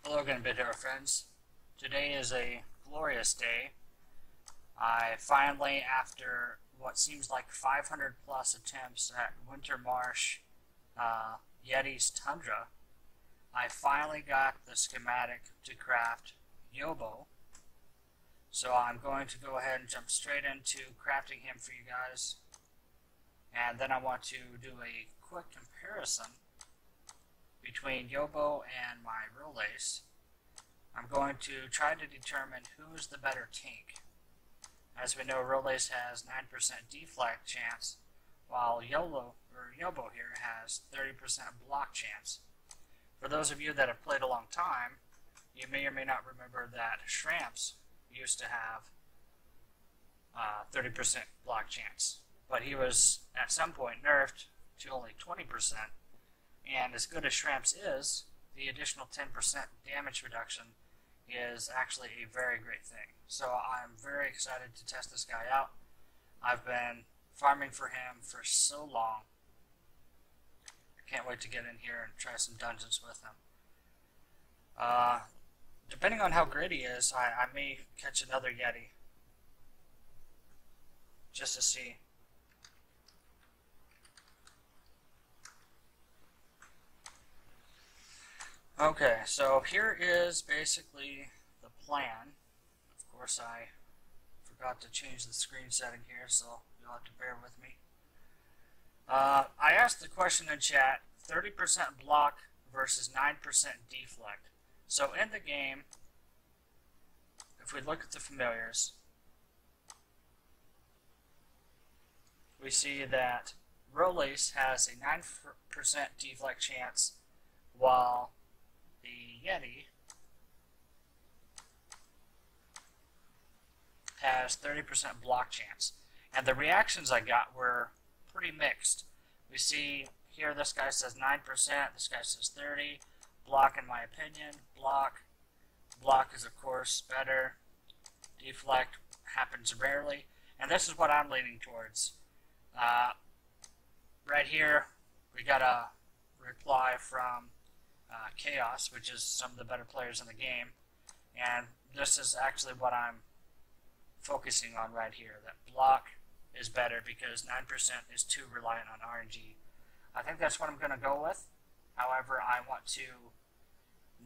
Hello again, Bit Hero friends. Today is a glorious day. I finally, after what seems like 500 plus attempts at Winter Marsh Yeti's Tundra, I finally got the schematic to craft Yobo. So I'm going to go ahead and jump straight into crafting him for you guys. And then I want to do a quick comparison between Yobo and my Rollace. I'm going to try to determine who is the better tank. As we know, Rollace has 9% deflect chance, while Yobo here has 30% block chance. For those of you that have played a long time, you may or may not remember that Shramps used to have 30% block chance, but he was at some point nerfed to only 20%. And as good as Shramps is, the additional 10% damage reduction is actually a very great thing. So I'm very excited to test this guy out. I've been farming for him for so long. I can't wait to get in here and try some dungeons with him. Depending on how great he is, I may catch another Yeti just to see. Okay, so here is basically the plan. Of course, I forgot to change the screen setting here, so you'll have to bear with me. I asked the question in chat, 30% block versus 9% deflect. So in the game, if we look at the familiars, we see that Rollace has a 9% deflect chance, while the Yeti has 30% block chance. And the reactions I got were pretty mixed. We see here this guy says 9%, this guy says 30%. Block, in my opinion, block is of course better. Deflect happens rarely. And this is what I'm leaning towards. Right here, we got a reply from Chaos, which is some of the better players in the game, and this is actually what I'm focusing on right here, that block is better because 9% is too reliant on RNG. I think that's what I'm going to go with. However, I want to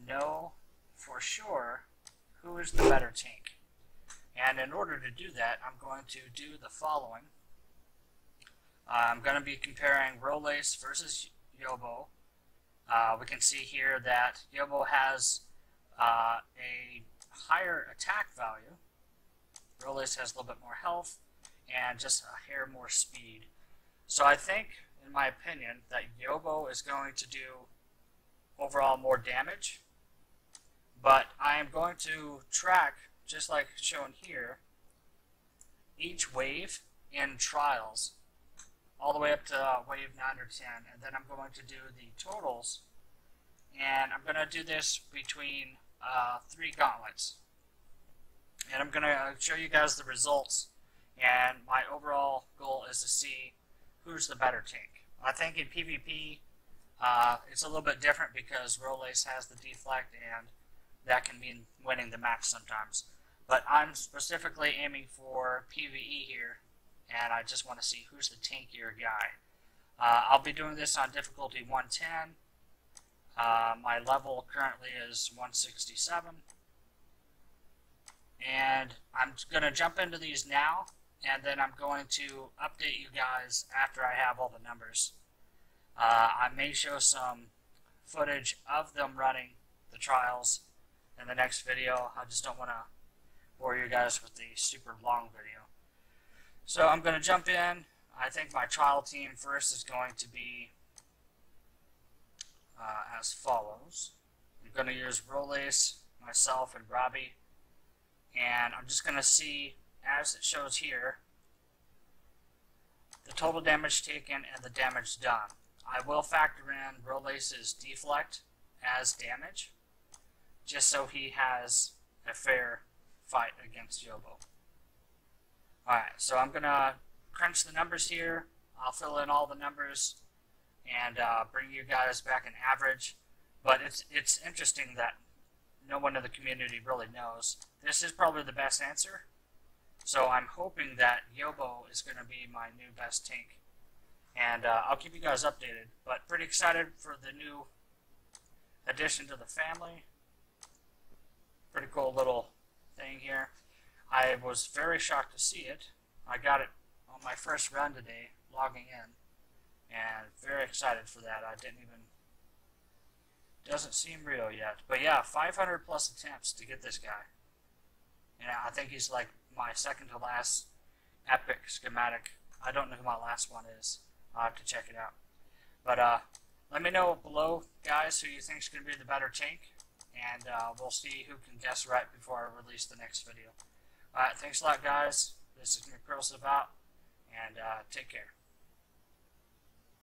know for sure who is the better tank, and in order to do that, I'm going to do the following. I'm going to be comparing Rollace versus Yobo. We can see here that Yobo has a higher attack value. Rollace has a little bit more health and just a hair more speed. So I think, in my opinion, that Yobo is going to do overall more damage. But I am going to track, just like shown here, each wave in trials, all the way up to wave 9 or 10, and then I'm going to do the totals, and I'm going to do this between 3 gauntlets, and I'm going to show you guys the results, and my overall goal is to see who's the better tank. I think in PvP it's a little bit different because Rollace has the deflect, and that can mean winning the match sometimes, but I'm specifically aiming for PvE here, and I just want to see who's the tankier guy. I'll be doing this on difficulty 110. My level currently is 167. And I'm going to jump into these now, and then I'm going to update you guys after I have all the numbers. I may show some footage of them running the trials in the next video. I just don't want to bore you guys with the super long video. So I'm going to jump in. I think my trial team first is going to be as follows. I'm going to use Rollace, myself, and Robbie. And I'm just going to see, as it shows here, the total damage taken and the damage done. I will factor in Rollace's deflect as damage, just so he has a fair fight against Yobo. Alright, so I'm going to crunch the numbers here. I'll fill in all the numbers and bring you guys back an average. But it's interesting that no one in the community really knows. This is probably the best answer. So I'm hoping that Yobo is going to be my new best tank. And I'll keep you guys updated. But pretty excited for the new addition to the family. Pretty cool little thing here. I was very shocked to see it. I got it on my first run today, logging in. And very excited for that. I didn't even... Doesn't seem real yet. But yeah, 500 plus attempts to get this guy. And I think he's like my second to last epic schematic. I don't know who my last one is. I'll have to check it out. But let me know below, guys, who you think is going to be the better tank. And we'll see who can guess right before I release the next video. Alright, thanks a lot, guys. This is McProseph out. And take care.